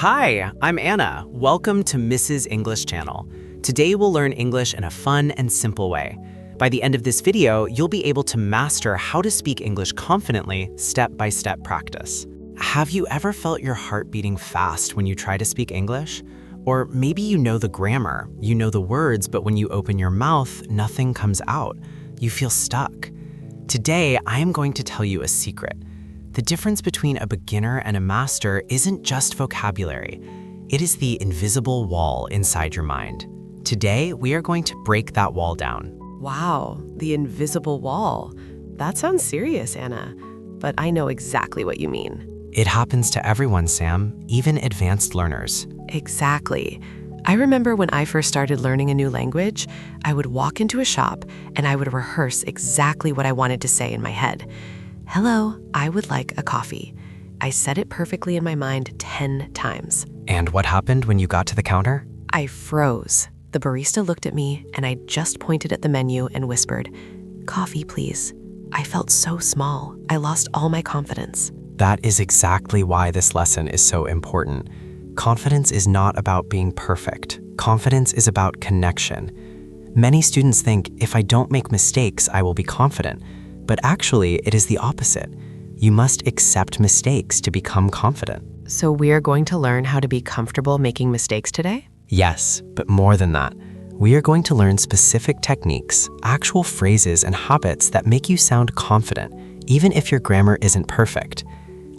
Hi, I'm Anna. Welcome to Mrs. English Channel. Today we'll learn English in a fun and simple way. By the end of this video, you'll be able to master how to speak English confidently, step-by-step practice. Have you ever felt your heart beating fast when you try to speak English? Or maybe you know the grammar, you know the words, but when you open your mouth, nothing comes out. You feel stuck. Today, I am going to tell you a secret. The difference between a beginner and a master isn't just vocabulary. It is the invisible wall inside your mind. Today, we are going to break that wall down. Wow, the invisible wall. That sounds serious, Anna, but I know exactly what you mean. It happens to everyone, Sam, even advanced learners. Exactly. I remember when I first started learning a new language, I would walk into a shop and I would rehearse exactly what I wanted to say in my head. Hello, I would like a coffee. I said it perfectly in my mind 10 times. And what happened when you got to the counter? I froze. The barista looked at me and I just pointed at the menu and whispered, "Coffee, please." I felt so small. I lost all my confidence. That is exactly why this lesson is so important. Confidence is not about being perfect. Confidence is about connection. Many students think if I don't make mistakes, I will be confident. But actually, it is the opposite. You must accept mistakes to become confident. So we are going to learn how to be comfortable making mistakes today? Yes, but more than that. We are going to learn specific techniques, actual phrases and habits that make you sound confident, even if your grammar isn't perfect.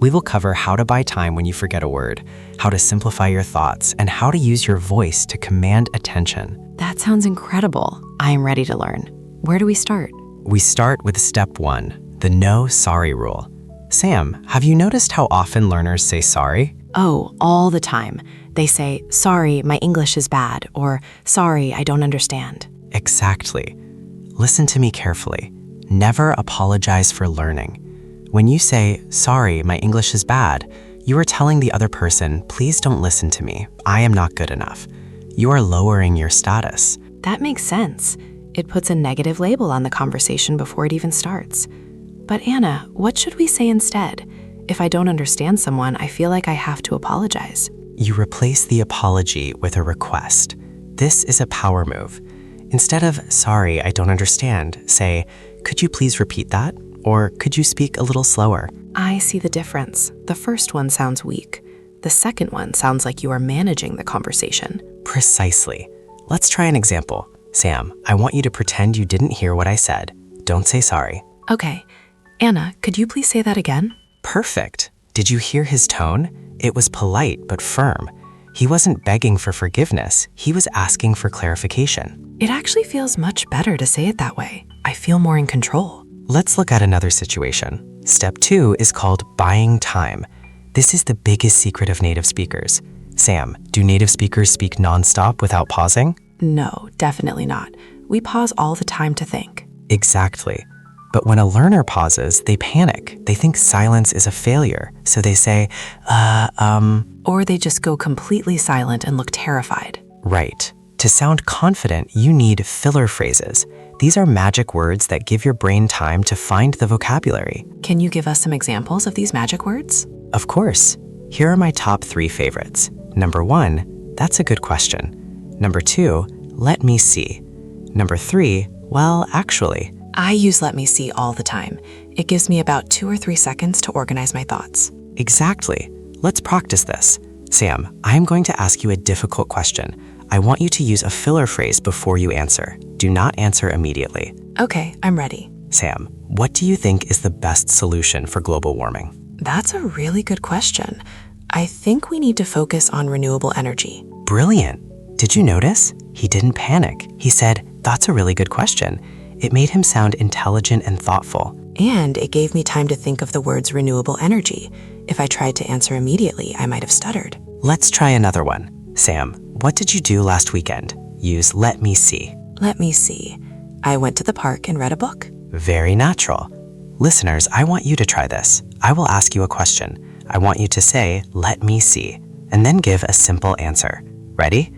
We will cover how to buy time when you forget a word, how to simplify your thoughts, and how to use your voice to command attention. That sounds incredible. I am ready to learn. Where do we start? We start with step 1, the no sorry rule. Sam, have you noticed how often learners say sorry? Oh, all the time. They say, "Sorry, my English is bad," or "Sorry, I don't understand." Exactly. Listen to me carefully. Never apologize for learning. When you say, "Sorry, my English is bad," you are telling the other person, "Please don't listen to me. I am not good enough." You are lowering your status. That makes sense. It puts a negative label on the conversation before it even starts. But Anna, what should we say instead? If I don't understand someone, I feel like I have to apologize. You replace the apology with a request. This is a power move. Instead of, "Sorry, I don't understand," say, "Could you please repeat that?" Or, "Could you speak a little slower?" I see the difference. The first one sounds weak. The second one sounds like you are managing the conversation. Precisely. Let's try an example. Sam, I want you to pretend you didn't hear what I said. Don't say sorry. Okay. Anna, could you please say that again? Perfect. Did you hear his tone? It was polite but firm. He wasn't begging for forgiveness. He was asking for clarification. It actually feels much better to say it that way. I feel more in control. Let's look at another situation. Step 2 is called buying time. This is the biggest secret of native speakers. Sam, do native speakers speak nonstop without pausing? No, definitely not. We pause all the time to think. Exactly. But when a learner pauses, they panic. They think silence is a failure. So they say, Or they just go completely silent and look terrified. Right. To sound confident, you need filler phrases. These are magic words that give your brain time to find the vocabulary. Can you give us some examples of these magic words? Of course. Here are my top 3 favorites. Number 1, that's a good question. Number 2, let me see. Number 3, well, actually. I use "let me see" all the time. It gives me about 2 or 3 seconds to organize my thoughts. Exactly. Let's practice this. Sam, I am going to ask you a difficult question. I want you to use a filler phrase before you answer. Do not answer immediately. Okay, I'm ready. Sam, what do you think is the best solution for global warming? That's a really good question. I think we need to focus on renewable energy. Brilliant. Did you notice? He didn't panic. He said, "That's a really good question." It made him sound intelligent and thoughtful. And it gave me time to think of the words renewable energy. If I tried to answer immediately, I might have stuttered. Let's try another one. Sam, what did you do last weekend? Use "let me see." Let me see. I went to the park and read a book. Very natural. Listeners, I want you to try this. I will ask you a question. I want you to say, "Let me see," and then give a simple answer. Ready?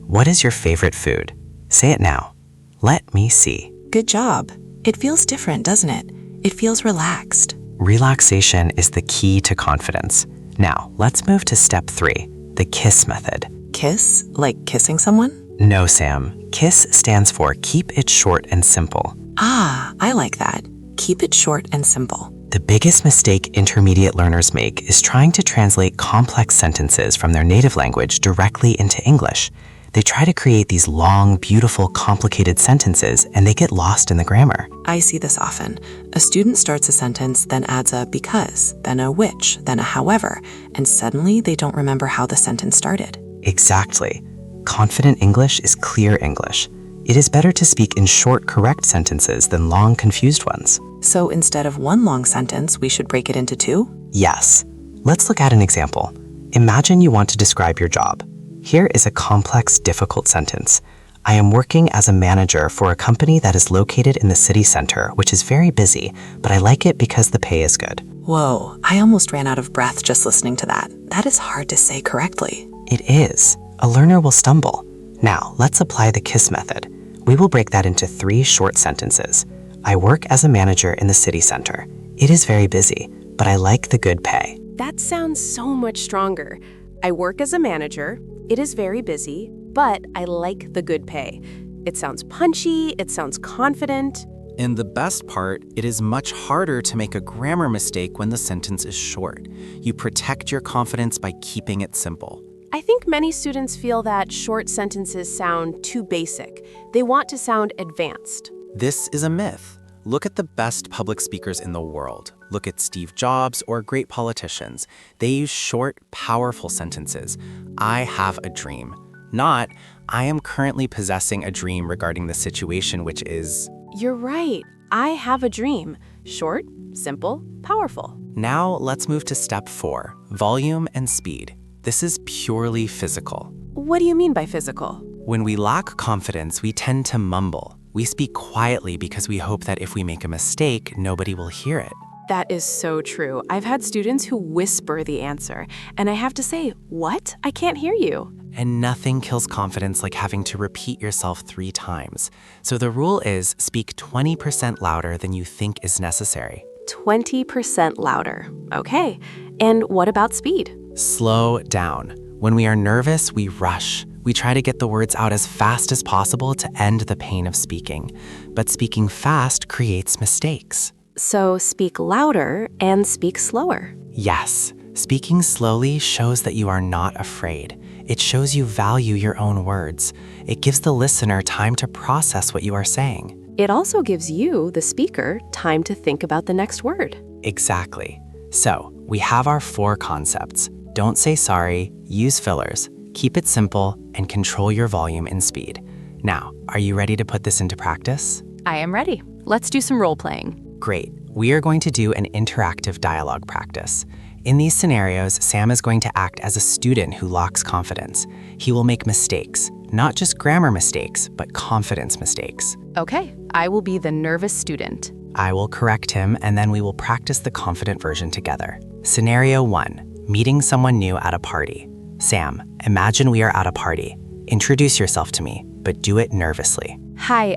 What is your favorite food? Say it now. Let me see. Good job. It feels different, doesn't it? It feels relaxed. Relaxation is the key to confidence. Now, let's move to step 3, the KISS method. Kiss? Like kissing someone? No, Sam. KISS stands for keep it short and simple. Ah, I like that. Keep it short and simple. The biggest mistake intermediate learners make is trying to translate complex sentences from their native language directly into English. They try to create these long, beautiful, complicated sentences, and they get lost in the grammar. I see this often. A student starts a sentence, then adds a because, then a which, then a however, and suddenly they don't remember how the sentence started. Exactly. Confident English is clear English. It is better to speak in short, correct sentences than long, confused ones. So instead of one long sentence, we should break it into two? Yes. Let's look at an example. Imagine you want to describe your job. Here is a complex, difficult sentence. I am working as a manager for a company that is located in the city center, which is very busy, but I like it because the pay is good. Whoa, I almost ran out of breath just listening to that. That is hard to say correctly. It is. A learner will stumble. Now, let's apply the KISS method. We will break that into 3 short sentences. I work as a manager in the city center. It is very busy, but I like the good pay. That sounds so much stronger. I work as a manager. It is very busy, but I like the good pay. It sounds punchy, it sounds confident. And the best part, it is much harder to make a grammar mistake when the sentence is short. You protect your confidence by keeping it simple. I think many students feel that short sentences sound too basic. They want to sound advanced. This is a myth. Look at the best public speakers in the world. Look at Steve Jobs or great politicians. They use short, powerful sentences. I have a dream. Not, I am currently possessing a dream regarding the situation, which is... You're right. I have a dream. Short, simple, powerful. Now let's move to step 4, volume and speed. This is purely physical. What do you mean by physical? When we lack confidence, we tend to mumble. We speak quietly because we hope that if we make a mistake, nobody will hear it. That is so true. I've had students who whisper the answer, and I have to say, what? I can't hear you. And nothing kills confidence like having to repeat yourself 3 times. So the rule is speak 20% louder than you think is necessary. 20% louder. Okay. And what about speed? Slow down. When we are nervous, we rush. We try to get the words out as fast as possible to end the pain of speaking. But speaking fast creates mistakes. So speak louder and speak slower. Yes, speaking slowly shows that you are not afraid. It shows you value your own words. It gives the listener time to process what you are saying. It also gives you, the speaker, time to think about the next word. Exactly. So, we have our 4 concepts. Don't say sorry, use fillers, keep it simple, and control your volume and speed. Now, are you ready to put this into practice? I am ready. Let's do some role-playing. Great. We are going to do an interactive dialogue practice. In these scenarios, Sam is going to act as a student who lacks confidence. He will make mistakes, not just grammar mistakes, but confidence mistakes. Okay, I will be the nervous student. I will correct him, and then we will practice the confident version together. Scenario 1, meeting someone new at a party. Sam, imagine we are at a party. Introduce yourself to me, but do it nervously. Hi,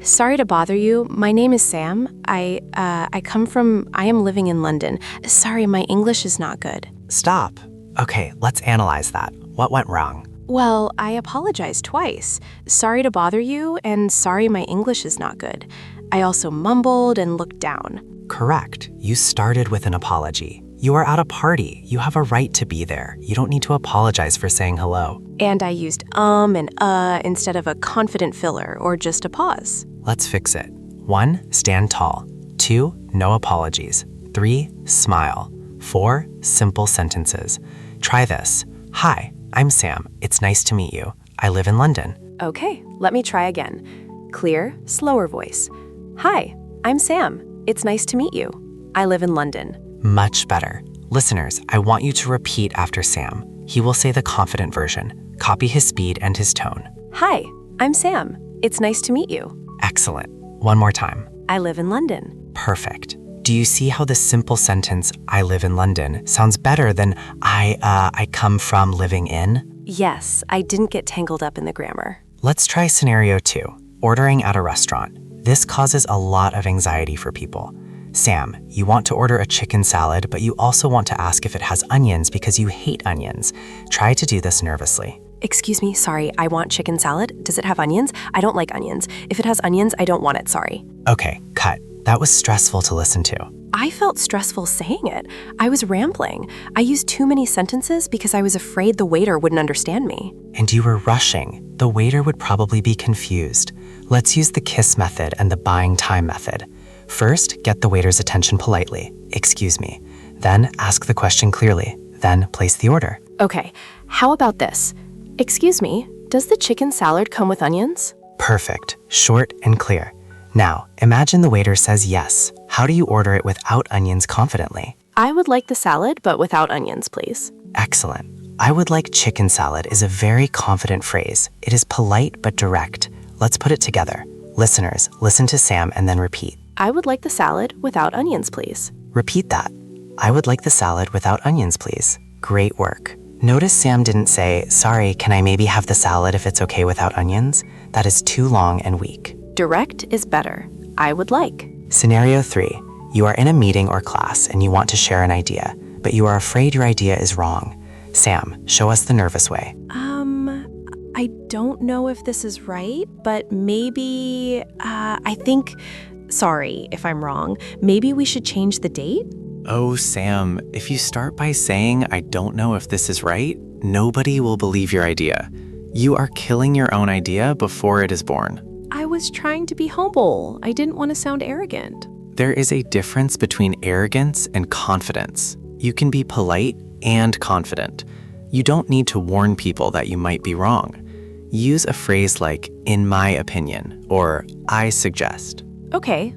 sorry to bother you. My name is Sam. I am living in London. Sorry, my English is not good. Stop. Okay, let's analyze that. What went wrong? Well, I apologized twice. Sorry to bother you, and sorry my English is not good. I also mumbled and looked down. Correct. You started with an apology. You are at a party. You have a right to be there. You don't need to apologize for saying hello. And I used and instead of a confident filler or just a pause. Let's fix it. 1, stand tall. 2, no apologies. 3, smile. 4, simple sentences. Try this. Hi, I'm Sam. It's nice to meet you. I live in London. Okay, let me try again. Clear, slower voice. Hi, I'm Sam. It's nice to meet you. I live in London. Much better. Listeners, I want you to repeat after Sam. He will say the confident version. Copy his speed and his tone. Hi, I'm Sam. It's nice to meet you. Excellent. One more time. I live in London. Perfect. Do you see how the simple sentence, I live in London, sounds better than I come from living in? Yes, I didn't get tangled up in the grammar. Let's try scenario 2, ordering at a restaurant. This causes a lot of anxiety for people. Sam, you want to order a chicken salad, but you also want to ask if it has onions because you hate onions. Try to do this nervously. Excuse me, sorry, I want chicken salad. Does it have onions? I don't like onions. If it has onions, I don't want it, sorry. Okay, cut. That was stressful to listen to. I felt stressful saying it. I was rambling. I used too many sentences because I was afraid the waiter wouldn't understand me. And you were rushing. The waiter would probably be confused. Let's use the KISS method and the buying time method. First, get the waiter's attention politely. Excuse me. Then ask the question clearly. Then place the order. Okay, how about this? Excuse me, does the chicken salad come with onions? Perfect. Short and clear. Now, imagine the waiter says yes. How do you order it without onions confidently? I would like the salad, but without onions, please. Excellent. I would like chicken salad is a very confident phrase. It is polite but direct. Let's put it together. Listeners, listen to Sam and then repeat. I would like the salad without onions, please. Repeat that. I would like the salad without onions, please. Great work. Notice Sam didn't say, sorry, can I maybe have the salad if it's okay without onions? That is too long and weak. Direct is better. I would like. Scenario 3. You are in a meeting or class and you want to share an idea, but you are afraid your idea is wrong. Sam, show us the nervous way. I don't know if this is right, but maybe, sorry if I'm wrong, maybe we should change the date? Oh, Sam, if you start by saying, I don't know if this is right, nobody will believe your idea. You are killing your own idea before it is born. I was trying to be humble. I didn't want to sound arrogant. There is a difference between arrogance and confidence. You can be polite and confident. You don't need to warn people that you might be wrong. Use a phrase like, in my opinion, or I suggest. Okay,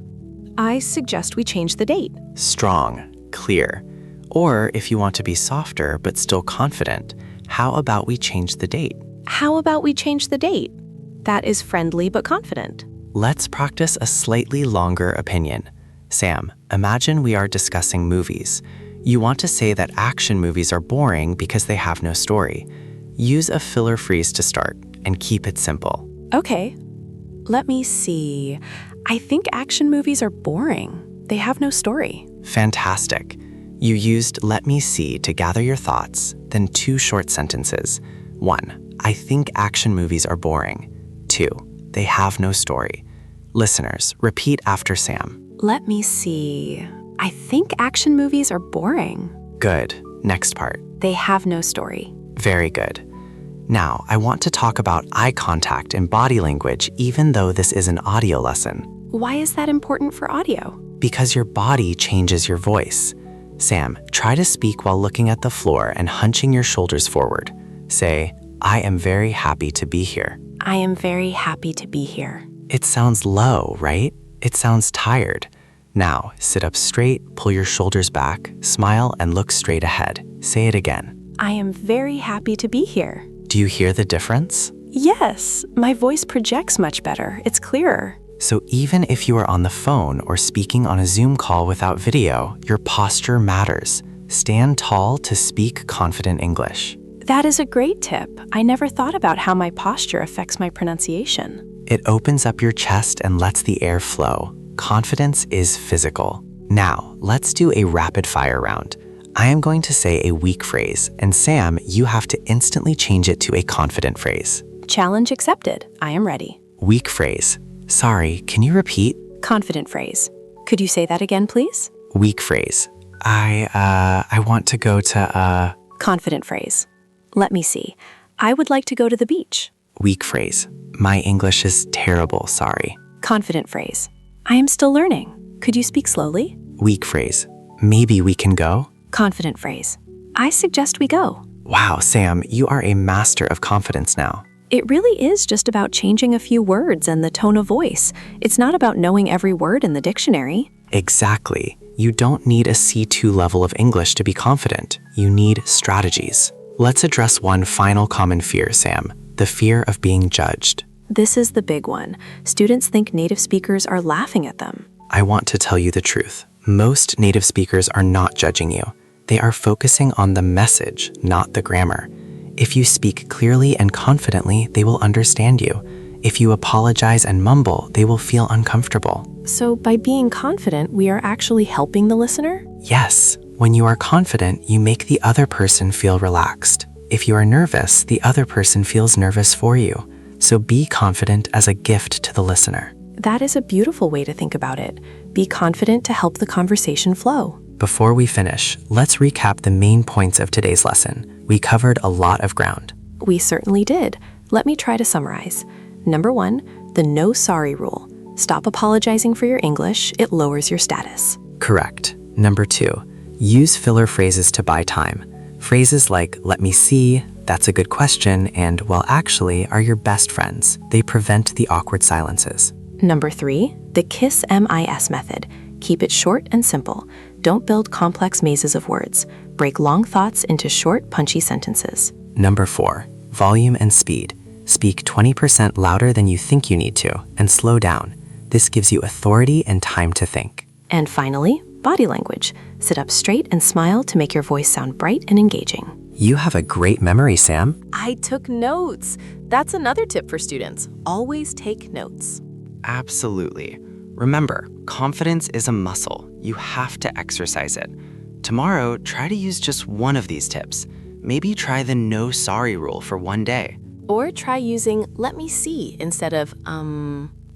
I suggest we change the date. Strong, clear. Or if you want to be softer but still confident, how about we change the date? How about we change the date? That is friendly but confident. Let's practice a slightly longer opinion. Sam, imagine we are discussing movies. You want to say that action movies are boring because they have no story. Use a filler phrase to start and keep it simple. Okay, let me see. I think action movies are boring. They have no story. Fantastic. You used let me see to gather your thoughts, then 2 short sentences. 1. I think action movies are boring. 2. They have no story. Listeners, repeat after Sam. Let me see. I think action movies are boring. Good. Next part. They have no story. Very good. Now, I want to talk about eye contact and body language even though this is an audio lesson. Why is that important for audio? Because your body changes your voice. Sam, try to speak while looking at the floor and hunching your shoulders forward. Say, I am very happy to be here. I am very happy to be here. It sounds low, right? It sounds tired. Now, sit up straight, pull your shoulders back, smile, and look straight ahead. Say it again. I am very happy to be here. Do you hear the difference? Yes, my voice projects much better. It's clearer. So even if you are on the phone or speaking on a Zoom call without video, your posture matters. Stand tall to speak confident English. That is a great tip. I never thought about how my posture affects my pronunciation. It opens up your chest and lets the air flow. Confidence is physical. Now, let's do a rapid fire round. I am going to say a weak phrase, and Sam, you have to instantly change it to a confident phrase. Challenge accepted. I am ready. Weak phrase. Sorry, can you repeat? Confident phrase. Could you say that again, please? Weak phrase. I want to go to, Confident phrase. Let me see. I would like to go to the beach. Weak phrase. My English is terrible, sorry. Confident phrase. I am still learning. Could you speak slowly? Weak phrase. Maybe we can go? Confident phrase. I suggest we go. Wow, Sam, you are a master of confidence now. It really is just about changing a few words and the tone of voice. It's not about knowing every word in the dictionary. Exactly. You don't need a C2 level of English to be confident. You need strategies. Let's address one final common fear, Sam. The fear of being judged. This is the big one. Students think native speakers are laughing at them. I want to tell you the truth. Most native speakers are not judging you. They are focusing on the message, not the grammar. If you speak clearly and confidently, they will understand you. If you apologize and mumble, they will feel uncomfortable. So by being confident, we are actually helping the listener? Yes, when you are confident, you make the other person feel relaxed. If you are nervous, the other person feels nervous for you. So be confident as a gift to the listener. That is a beautiful way to think about it. Be confident to help the conversation flow. Before we finish, let's recap the main points of today's lesson. We covered a lot of ground. We certainly did. Let me try to summarize. Number 1, the no sorry rule. Stop apologizing for your English, it lowers your status. Correct. Number 2, use filler phrases to buy time. Phrases like, let me see, that's a good question, and well, actually, are your best friends. They prevent the awkward silences. Number 3, the KISS MIS method. Keep it short and simple. Don't build complex mazes of words. Break long thoughts into short, punchy sentences. Number 4, volume and speed. Speak 20% louder than you think you need to, and slow down. This gives you authority and time to think. And finally, body language. Sit up straight and smile to make your voice sound bright and engaging. You have a great memory, Sam. I took notes. That's another tip for students. Always take notes. Absolutely. Remember, confidence is a muscle. You have to exercise it. Tomorrow, try to use just one of these tips. Maybe try the no sorry rule for one day. Or try using let me see instead of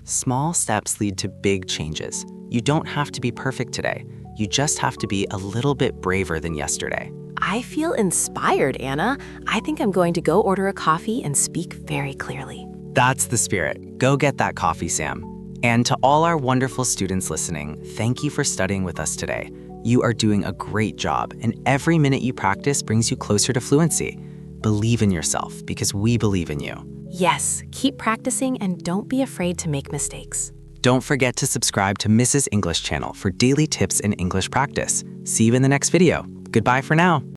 Small steps lead to big changes. You don't have to be perfect today. You just have to be a little bit braver than yesterday. I feel inspired, Anna. I think I'm going to go order a coffee and speak very clearly. That's the spirit. Go get that coffee, Sam. And to all our wonderful students listening, thank you for studying with us today. You are doing a great job, and every minute you practice brings you closer to fluency. Believe in yourself, because we believe in you. Yes, keep practicing and don't be afraid to make mistakes. Don't forget to subscribe to Mrs. English channel for daily tips in English practice. See you in the next video. Goodbye for now.